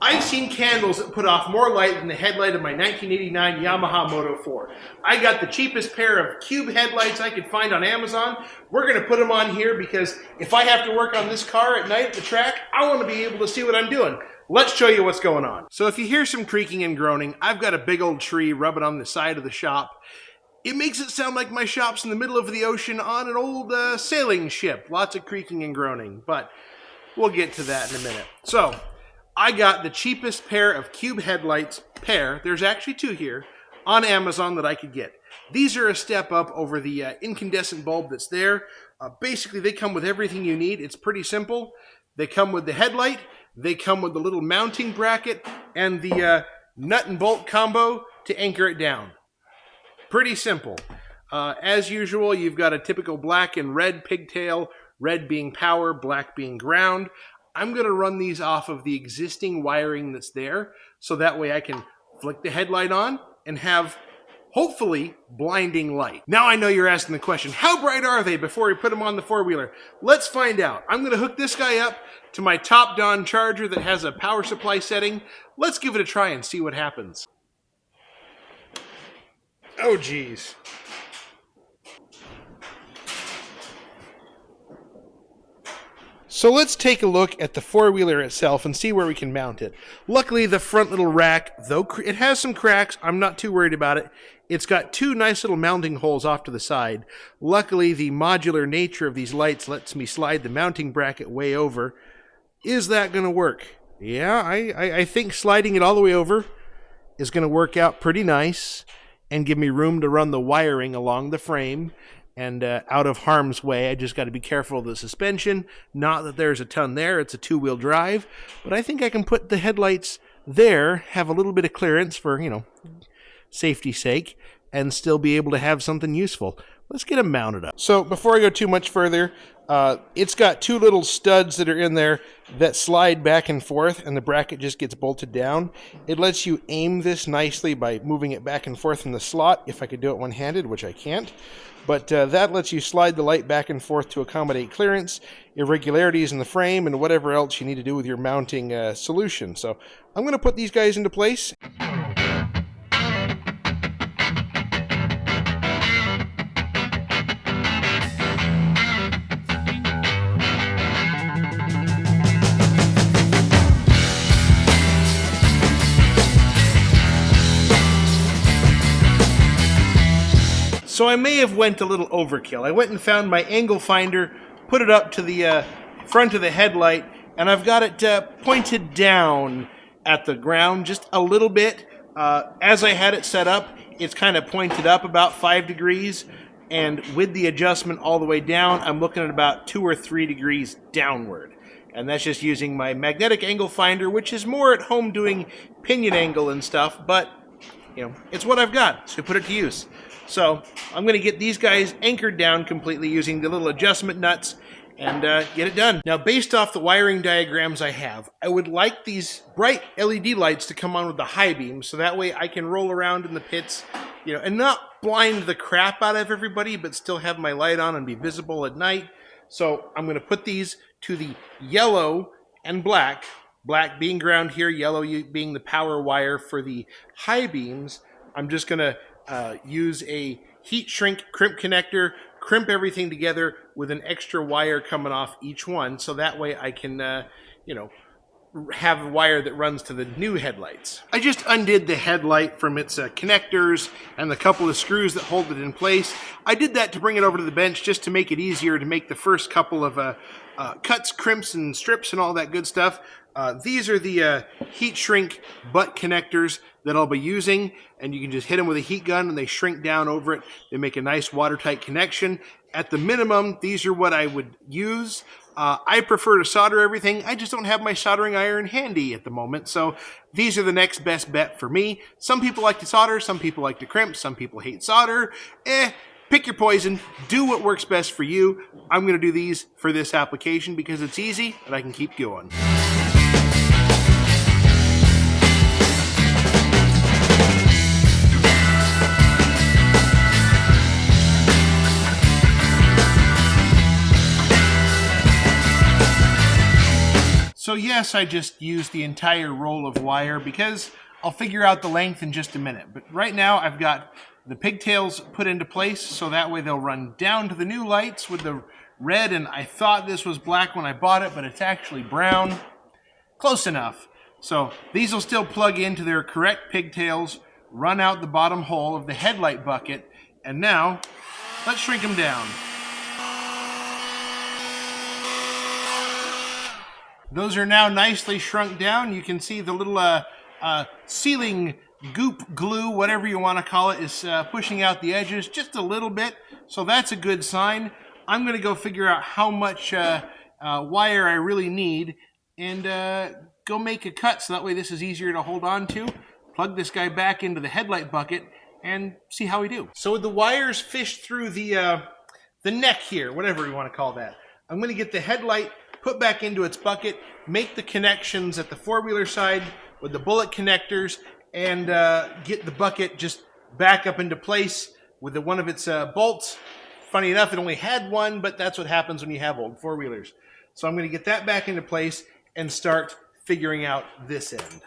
I've seen candles that put off more light than the headlight of my 1989 Yamaha Moto 4. I got the cheapest pair of cube headlights I could find on Amazon. We're going to put them on here because if I have to work on this car at night at the track, I want to be able to see what I'm doing. Let's show you what's going on. So if you hear some creaking and groaning, I've got a big old tree rubbing on the side of the shop. It makes it sound like my shop's in the middle of the ocean on an old sailing ship. Lots of creaking and groaning, but we'll get to that in a minute. So I got the cheapest pair of cube headlights, there's actually two here, on Amazon that I could get. These are a step up over the incandescent bulb that's there. Basically, they come with everything you need. It's pretty simple. They come with the headlight, they come with the little mounting bracket, and the nut and bolt combo to anchor it down. Pretty simple. As usual, you've got a typical black and red pigtail, red being power, black being ground. I'm going to run these off of the existing wiring that's there, so that way I can flick the headlight on and have, hopefully, blinding light. Now I know you're asking the question, how bright are they before we put them on the four-wheeler? Let's find out. I'm going to hook this guy up to my Top Don charger that has a power supply setting. Let's give it a try and see what happens. Oh, geez. So let's take a look at the four-wheeler itself and see where we can mount it. Luckily, the front little rack, though it has some cracks, I'm not too worried about it. It's got two nice little mounting holes off to the side. Luckily, the modular nature of these lights lets me slide the mounting bracket way over. Is that going to work? Yeah, I think sliding it all the way over is going to work out pretty nice and give me room to run the wiring along the frame and out of harm's way. I just got to be careful of the suspension. Not that there's a ton there, it's a two-wheel drive, but I think I can put the headlights there, have a little bit of clearance for, safety's sake, and still be able to have something useful. Let's get them mounted up. So before I go too much further, it's got two little studs that are in there that slide back and forth, and the bracket just gets bolted down. It lets you aim this nicely by moving it back and forth in the slot, if I could do it one-handed, which I can't. But that lets you slide the light back and forth to accommodate clearance, irregularities in the frame, and whatever else you need to do with your mounting solution. So I'm going to put these guys into place. So I may have went a little overkill. I went and found my angle finder, put it up to the front of the headlight, and I've got it pointed down at the ground just a little bit. As I had it set up, it's kind of pointed up about 5 degrees, and with the adjustment all the way down, I'm looking at about 2 or 3 degrees downward. And that's just using my magnetic angle finder, which is more at home doing pinion angle and stuff, but it's what I've got, so put it to use. So I'm going to get these guys anchored down completely using the little adjustment nuts and get it done. Now, based off the wiring diagrams I have, I would like these bright LED lights to come on with the high beam, so that way I can roll around in the pits, and not blind the crap out of everybody, but still have my light on and be visible at night. So I'm going to put these to the yellow and black being ground here, yellow being the power wire for the high beams. I'm just going to use a heat shrink crimp connector, crimp everything together with an extra wire coming off each one, so that way I can, have a wire that runs to the new headlights. I just undid the headlight from its connectors and the couple of screws that hold it in place. I did that to bring it over to the bench just to make it easier to make the first couple of cuts, crimps, and strips and all that good stuff. These are the heat shrink butt connectors that I'll be using, and you can just hit them with a heat gun and they shrink down over it. They make a nice watertight connection. At the minimum, these are what I would use. I prefer to solder everything. I just don't have my soldering iron handy at the moment, so these are the next best bet for me. Some people like to solder, some people like to crimp, some people hate solder. Pick your poison, do what works best for you. I'm going to do these for this application because it's easy and I can keep going. So So yes, I just used the entire roll of wire because I'll figure out the length in just a minute. But right now I've got the pigtails put into place so that way they'll run down to the new lights with the red, and I thought this was black when I bought it, but it's actually brown. Close enough. So these will still plug into their correct pigtails, run out the bottom hole of the headlight bucket, and now let's shrink them down. Those are now nicely shrunk down. You can see the little sealing goop glue, whatever you want to call it, is pushing out the edges just a little bit. So that's a good sign. I'm going to go figure out how much wire I really need and go make a cut so that way this is easier to hold on to. Plug this guy back into the headlight bucket and see how we do. So with the wires fished through the neck here, whatever you want to call that, I'm going to get the headlight put back into its bucket, make the connections at the four-wheeler side with the bullet connectors, and get the bucket just back up into place with one of its bolts. Funny enough, it only had one, but that's what happens when you have old four-wheelers. So I'm going to get that back into place and start figuring out this end.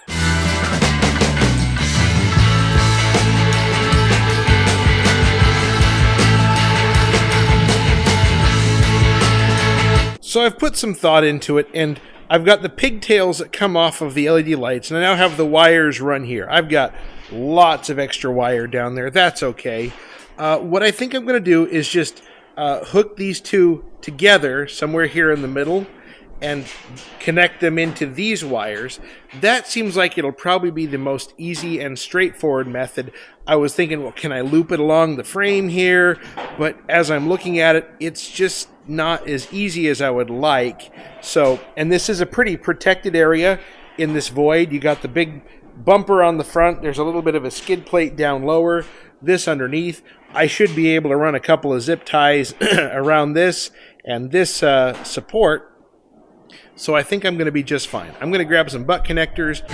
So I've put some thought into it, and I've got the pigtails that come off of the LED lights, and I now have the wires run here. I've got lots of extra wire down there. That's okay. What I think I'm going to do is just hook these two together somewhere here in the middle and connect them into these wires. That seems like it'll probably be the most easy and straightforward method. I was thinking, well, can I loop it along the frame here? But as I'm looking at it, it's just not as easy as I would like. So, and this is a pretty protected area in this void. You got the big bumper on the front. There's a little bit of a skid plate down lower. This underneath. I should be able to run a couple of zip ties around this and this support. So I think I'm going to be just fine. I'm going to grab some butt connectors.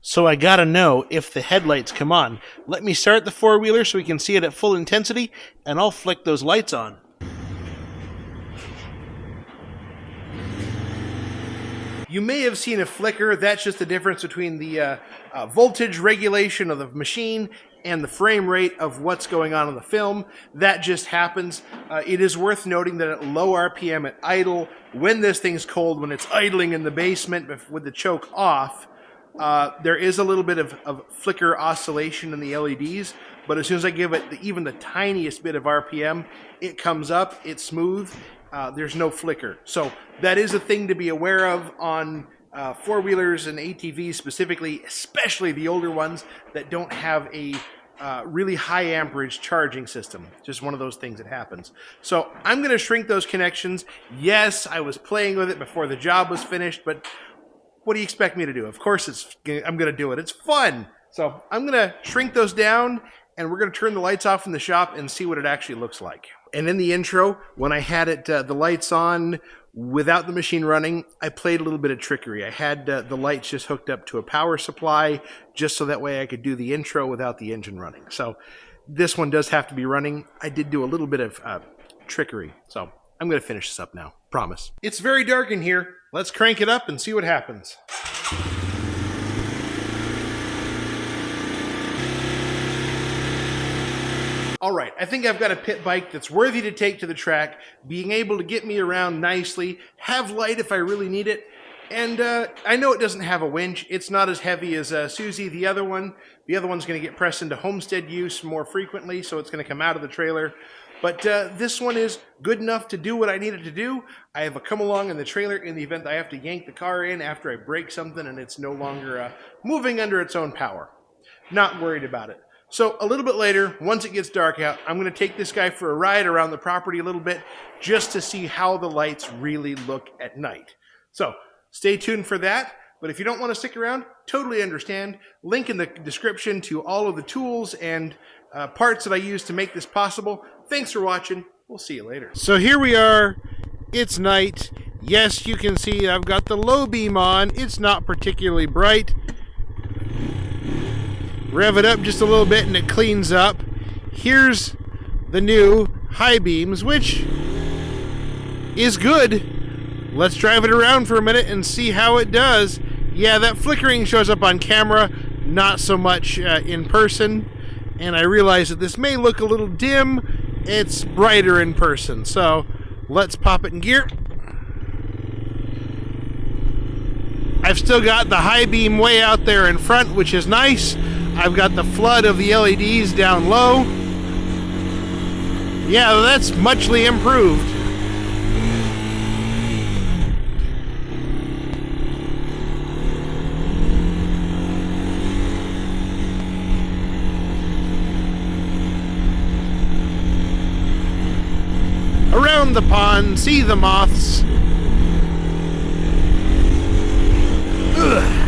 So I gotta know if the headlights come on. Let me start the four-wheeler so we can see it at full intensity, and I'll flick those lights on. You may have seen a flicker. That's just the difference between the voltage regulation of the machine and the frame rate of what's going on in the film. That just happens. It is worth noting that at low RPM at idle, when this thing's cold, when it's idling in the basement with the choke off, there is a little bit of flicker oscillation in the LEDs, but as soon as I give it even the tiniest bit of RPM, it comes up, it's smooth, there's no flicker. So that is a thing to be aware of on four-wheelers and ATVs specifically, especially the older ones that don't have a really high amperage charging system. Just one of those things that happens. So I'm going to shrink those connections. Yes, I was playing with it before the job was finished, but what do you expect me to do? Of course I'm going to do it. It's fun. So I'm going to shrink those down, and we're going to turn the lights off in the shop and see what it actually looks like. And in the intro, when I had it the lights on without the machine running, I played a little bit of trickery. I had the lights just hooked up to a power supply just so that way I could do the intro without the engine running. So this one does have to be running. I did do a little bit of trickery. So I'm going to finish this up now. Promise. It's very dark in here. Let's crank it up and see what happens. All right, I think I've got a pit bike that's worthy to take to the track, being able to get me around nicely, have light if I really need it, and I know it doesn't have a winch. It's not as heavy as Susie, the other one. The other one's going to get pressed into homestead use more frequently, so it's going to come out of the trailer. But this one is good enough to do what I need it to do. I have a come along in the trailer in the event I have to yank the car in after I break something and it's no longer moving under its own power. Not worried about it. So a little bit later, once it gets dark out, I'm going to take this guy for a ride around the property a little bit just to see how the lights really look at night. So stay tuned for that. But if you don't want to stick around, totally understand. Link in the description to all of the tools and parts that I use to make this possible. Thanks for watching. We'll see you later. So here we are. It's night. Yes, you can see I've got the low beam on. It's not particularly bright. Rev it up just a little bit and it cleans up. here's the new high beams, which is good. Let's drive it around for a minute and see how it does. Yeah, that flickering shows up on camera, not so much in person. And I realize that this may look a little dim. It's brighter in person. So let's pop it in gear. I've still got the high beam way out there in front, which is nice. I've got the flood of the LEDs down low. Yeah, that's muchly improved. Around the pond, see the moths. Ugh.